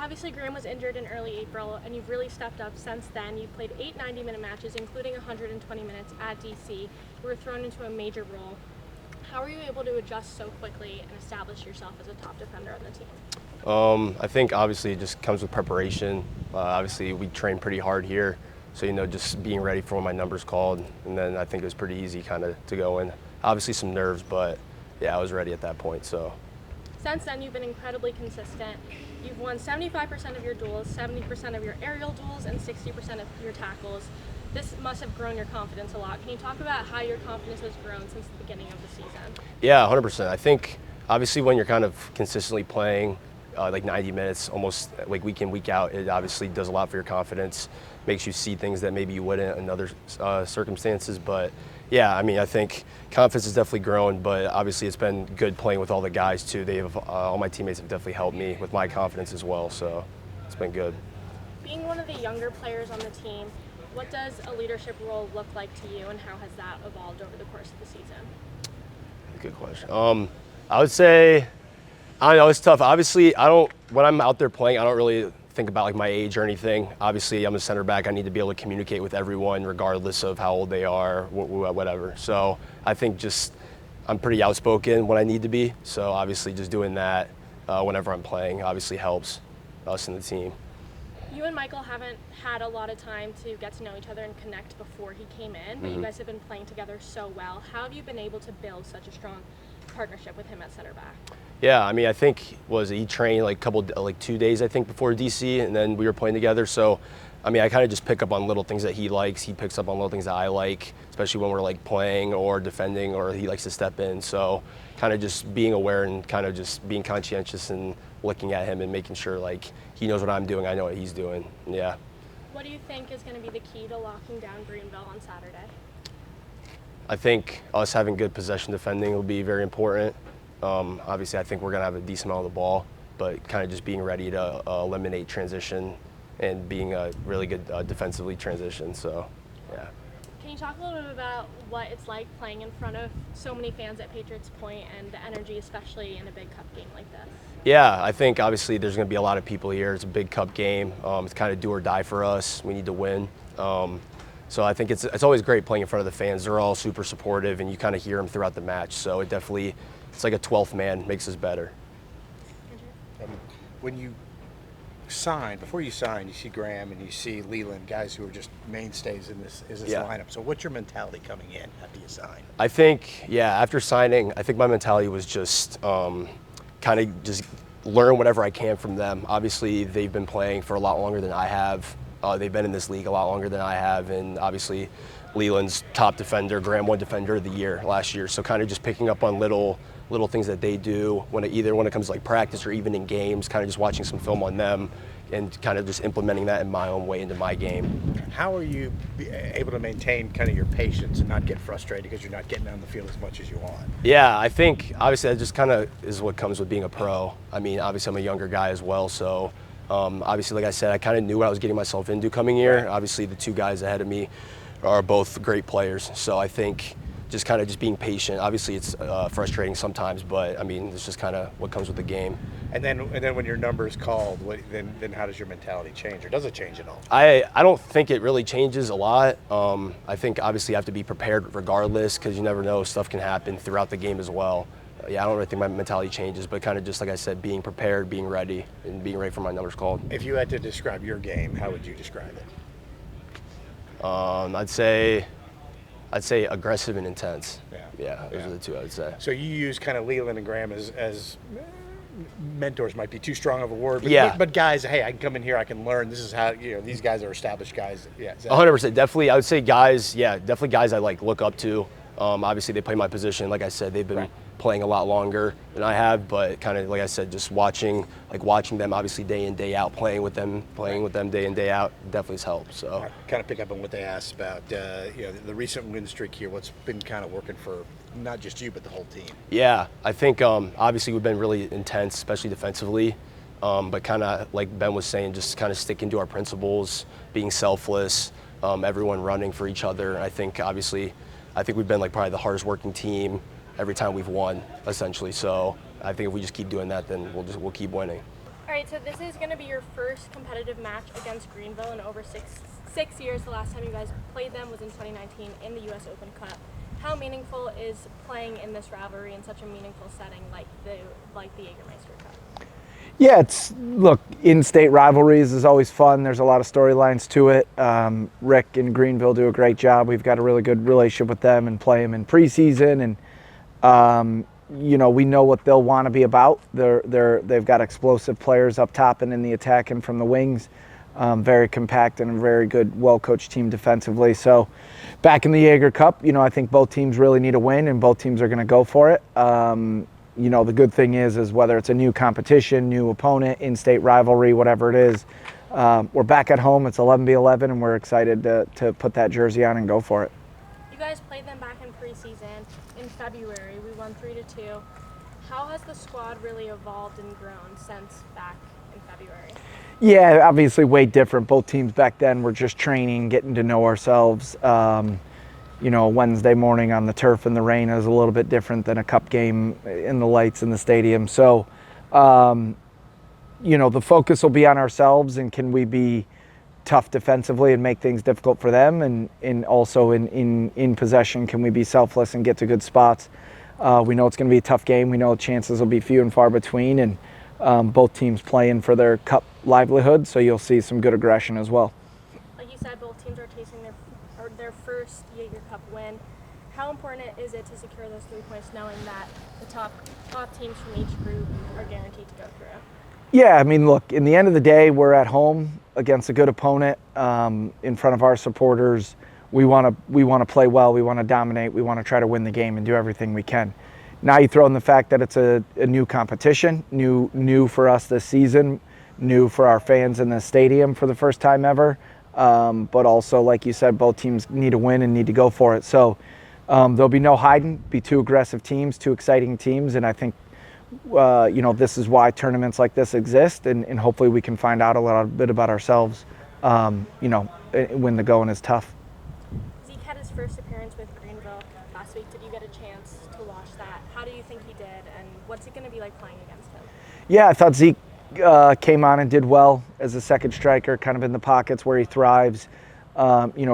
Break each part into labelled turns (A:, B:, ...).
A: Obviously, Graham was injured in early April, and you've really stepped up since then. You've played 8 90-minute matches, including 120 minutes at DC. You were thrown into a major role. How are you able to adjust so quickly and establish yourself as a top defender on the team?
B: I think obviously it just comes with preparation. Obviously, we train pretty hard here, so just being ready for when my number's called, and then I think it was pretty easy kind of to go in. Obviously some nerves, but yeah, I was ready at that point. So.
A: Since then, you've been incredibly consistent. You've won 75% of your duels, 70% of your aerial duels, and 60% of your tackles. This must have grown your confidence a lot. Can you talk about how your confidence has grown since the beginning of the season?
B: Yeah, 100%. I think obviously when you're kind of consistently playing like 90 minutes, almost like week in, week out, it obviously does a lot for your confidence, makes you see things that maybe you wouldn't in other circumstances. But yeah, I think confidence has definitely grown, but obviously it's been good playing with all the guys too. All my teammates have definitely helped me with my confidence as well, so it's been good.
A: Being one of the younger players on the team, what does a leadership role look like to you, and how has that evolved over the course of the season?
B: Good question. I would say, I don't know, it's tough. Obviously, when I'm out there playing, I don't really think about like my age or anything. Obviously, I'm a center back. I need to be able to communicate with everyone regardless of how old they are, whatever. So I think I'm pretty outspoken when I need to be. So obviously just doing that whenever I'm playing obviously helps us and the team.
A: You and Michael haven't had a lot of time to get to know each other and connect before he came in, but you guys have been playing together so well. How have you been able to build such a strong partnership with him at center back? Yeah,
B: I think he trained like 2 days I think before DC, and then we were playing together. So I kind of just pick up on little things that he likes. He picks up on little things that I like, especially when we're like playing or defending, or he likes to step in. So kind of just being aware and kind of just being conscientious and looking at him and making sure like he knows what I'm doing, I know what he's doing. Yeah.
A: What do you think is going to be the key to locking down Greenville on Saturday?
B: I think us having good possession defending will be very important. Obviously, I think we're going to have a decent amount of the ball, but kind of just being ready to eliminate transition and being really good defensively transition. So, yeah.
A: Can you talk a little bit about what it's like playing in front of so many fans at Patriots Point and the energy, especially in a big cup game like this?
B: Yeah, I think obviously there's going to be a lot of people here. It's a big cup game. It's kind of do or die for us. We need to win. So I think it's always great playing in front of the fans. They're all super supportive, and you kind of hear them throughout the match. So it's like a 12th man, makes us better.
C: When you before you sign, you see Graham and you see Leland, guys who are just mainstays in this lineup. So what's your mentality coming in after you sign?
B: I think, after signing, I think my mentality was just kind of just learn whatever I can from them. Obviously, they've been playing for a lot longer than I have. They've been in this league a lot longer than I have, and obviously Leland's top defender, Graham won defender of the year last year. So kind of just picking up on little things that they do when it comes to like practice or even in games, kind of just watching some film on them and kind of just implementing that in my own way into my game.
C: How are you able to maintain kind of your patience and not get frustrated because you're not getting on the field as much as you want?
B: Yeah, I think obviously that just kind of is what comes with being a pro. Obviously I'm a younger guy as well, so obviously, like I said, I kind of knew what I was getting myself into coming here. Obviously, the two guys ahead of me are both great players, so I think just kind of being patient. Obviously, it's frustrating sometimes, but it's just kind of what comes with the game.
C: And then when your number is called, then how does your mentality change, or does it change at all?
B: I don't think it really changes a lot. I think obviously you have to be prepared regardless, because you never know, stuff can happen throughout the game as well. Yeah, I don't really think my mentality changes, but kind of just like I said, being prepared, being ready, and being ready for my numbers called.
C: If you had to describe your game, how would you describe it?
B: I'd say aggressive and intense.
C: Yeah,
B: those are the two I would say.
C: So you use kind of Leland and Graham as mentors, might be too strong of a word, but guys, hey, I can come in here, I can learn. This is how, these guys are established guys. Yeah,
B: 100%. Definitely, I would say guys. Yeah, definitely guys I look up to. Obviously, they play my position. Like I said, they've been playing a lot longer than I have, but kind of like I said, just watching them obviously day in, day out, playing with them day in, day out definitely has helped. So
C: I kind of pick up on what they asked about the recent win streak here. What's been kind of working for not just you but the whole team? Yeah,
B: I think obviously we've been really intense, especially defensively, but kind of like Ben was saying, just kind of sticking to our principles, being selfless, everyone running for each other. I think we've been probably the hardest working team every time we've won, essentially. So I think if we just keep doing that, then we'll keep winning.
A: All right, so this is going to be your first competitive match against Greenville in over six years. The last time you guys played them was in 2019 in the US Open Cup. How meaningful is playing in this rivalry in such a meaningful setting like the Jägermeister Cup?
D: Yeah, look, in-state rivalries is always fun. There's a lot of storylines to it. Rick and Greenville do a great job. We've got a really good relationship with them and play them in preseason, and we know what they'll want to be about. They've got explosive players up top and in the attack and from the wings. Very compact and a very good, well-coached team defensively. So back in the Jaeger Cup, I think both teams really need a win, and both teams are going to go for it. The good thing is whether it's a new competition, new opponent, in-state rivalry, whatever it is, we're back at home. It's 11v11, and we're excited to put that jersey on and go for it.
A: You guys played them back in preseason in February. We won 3-2. How has the squad really evolved and grown since back in February?
D: Yeah, obviously way different. Both teams back then were just training, getting to know ourselves. Wednesday morning on the turf in the rain is a little bit different than a cup game in the lights in the stadium. So, the focus will be on ourselves and can we be tough defensively and make things difficult for them, and also in possession, can we be selfless and get to good spots. We know it's going to be a tough game. We know chances will be few and far between, and both teams playing for their cup livelihood, so you'll see some good aggression as well.
A: Like you said, both teams are chasing their first Jaeger Cup win. How important is it to secure those 3 points knowing that the top teams from each group are guaranteed to go through?
D: Yeah, look, in the end of the day, we're at home against a good opponent in front of our supporters. We want to play well. We want to dominate. We want to try to win the game and do everything we can. Now you throw in the fact that it's a new competition, new for us this season, new for our fans in the stadium for the first time ever. But also, like you said, both teams need to win and need to go for it. So there'll be no hiding, be two aggressive teams, two exciting teams. And I think, this is why tournaments like this exist. And hopefully we can find out a little bit about ourselves, when the going is tough.
A: Zeke had his first appearance with Greenville last week. Did you get a chance to watch that? How do you think he did? And what's it going to be like playing against him?
D: Yeah, I thought Zeke came on and did well as a second striker, kind of in the pockets where he thrives.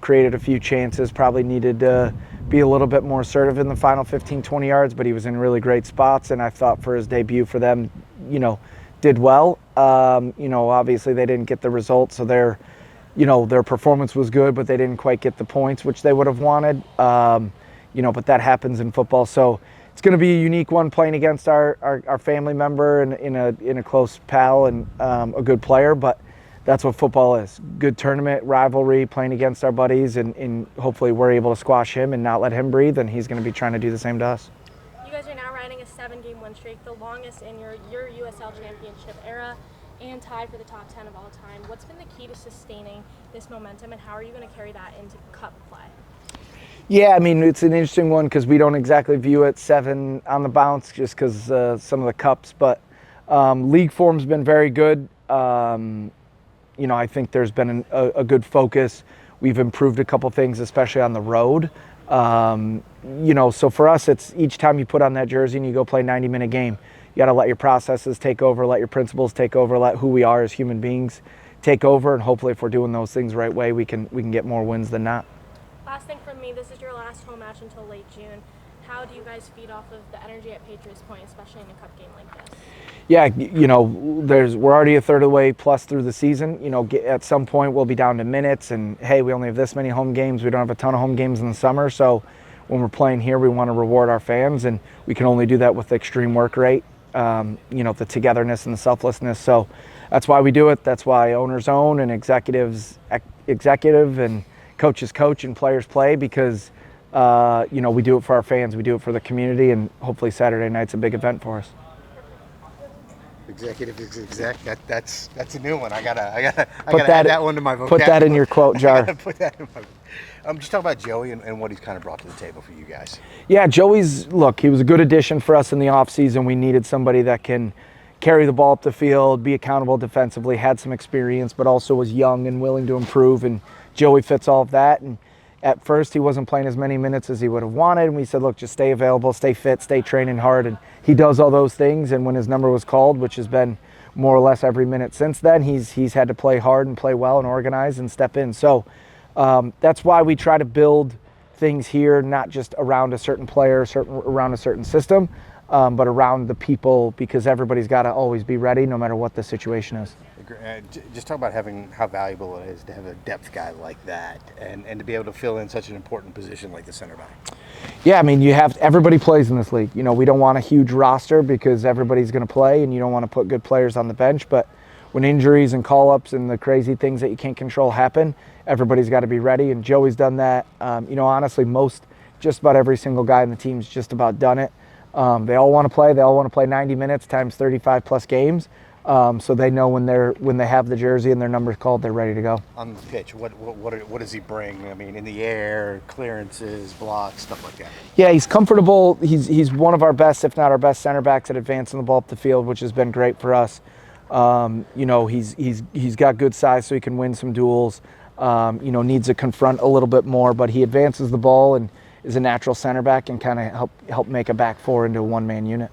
D: Created a few chances, probably needed to be a little bit more assertive in the final 15, 20 yards, but he was in really great spots, and I thought for his debut for them, did well. Obviously they didn't get the results, so their performance was good, but they didn't quite get the points, which they would have wanted. But that happens in football. So it's going to be a unique one playing against our family member and in a close pal and a good player, but that's what football is. Good tournament, rivalry, playing against our buddies, and hopefully we're able to squash him and not let him breathe, and he's going to be trying to do the same to us.
A: You guys are now riding a 7-game win streak, the longest in your USL championship era, and tied for the top 10 of all time. What's been the key to sustaining this momentum, and how are you going to carry that into cup play?
D: Yeah, it's an interesting one because we don't exactly view it 7 on the bounce just because some of the cups, but league form's been very good. I think there's been a good focus. We've improved a couple things, especially on the road. So for us, it's each time you put on that jersey and you go play a 90-minute game, you got to let your processes take over, let your principles take over, let who we are as human beings take over, and hopefully if we're doing those things the right way, we can get more wins than not.
A: Last thing from me, this is your last home match until late June. How do you guys feed off of the energy at Patriots Point, especially in a cup game like this?
D: Yeah, we're already a third of the way plus through the season. At some point we'll be down to minutes, and hey, we only have this many home games. We don't have a ton of home games in the summer, so when we're playing here, we want to reward our fans, and we can only do that with extreme work rate, the togetherness and the selflessness. So that's why we do it. That's why owners own and executive and coaches coach and players play, because we do it for our fans, we do it for the community, and hopefully Saturday night's a big event for us.
C: Executive is exec. That's a new one. I gotta
D: add that
C: one to my vocabulary.
D: Put that in your quote jar.
C: Put that in my. Just talk about Joey and what he's kind of brought to the table for you guys.
D: Yeah, he was a good addition for us in the offseason. We needed somebody that can carry the ball up the field, be accountable defensively, had some experience, but also was young and willing to improve. And Joey fits all of that. And at first, he wasn't playing as many minutes as he would have wanted. And we said, look, just stay available, stay fit, stay training hard. And he does all those things. And when his number was called, which has been more or less every minute since then. He's had to play hard and play well and organize and step in. So that's why we try to build things here, not just around a certain player, around a certain system, but around the people, because everybody's got to always be ready no matter what the situation is.
C: Just talk about how valuable it is to have a depth guy like that and to be able to fill in such an important position like the center back.
D: Yeah, I mean, everybody plays in this league. You know, we don't want a huge roster because everybody's going to play, and you don't want to put good players on the bench. But when injuries and call-ups and the crazy things that you can't control happen, everybody's got to be ready. And Joey's done that. You know, honestly, just about every single guy in the team's just about done it. They all want to play. They all want to play 90 minutes times 35 plus games. So they know when they have the jersey and their number's called, they're ready to go.
C: On the pitch, what does he bring? I mean, in the air, clearances, blocks, stuff like that.
D: Yeah, he's comfortable. He's one of our best, if not our best, center backs at advancing the ball up the field, which has been great for us. You know, he's got good size, so he can win some duels. You know, needs to confront a little bit more, but he advances the ball and is a natural center back and kind of help make a back four into a one-man unit.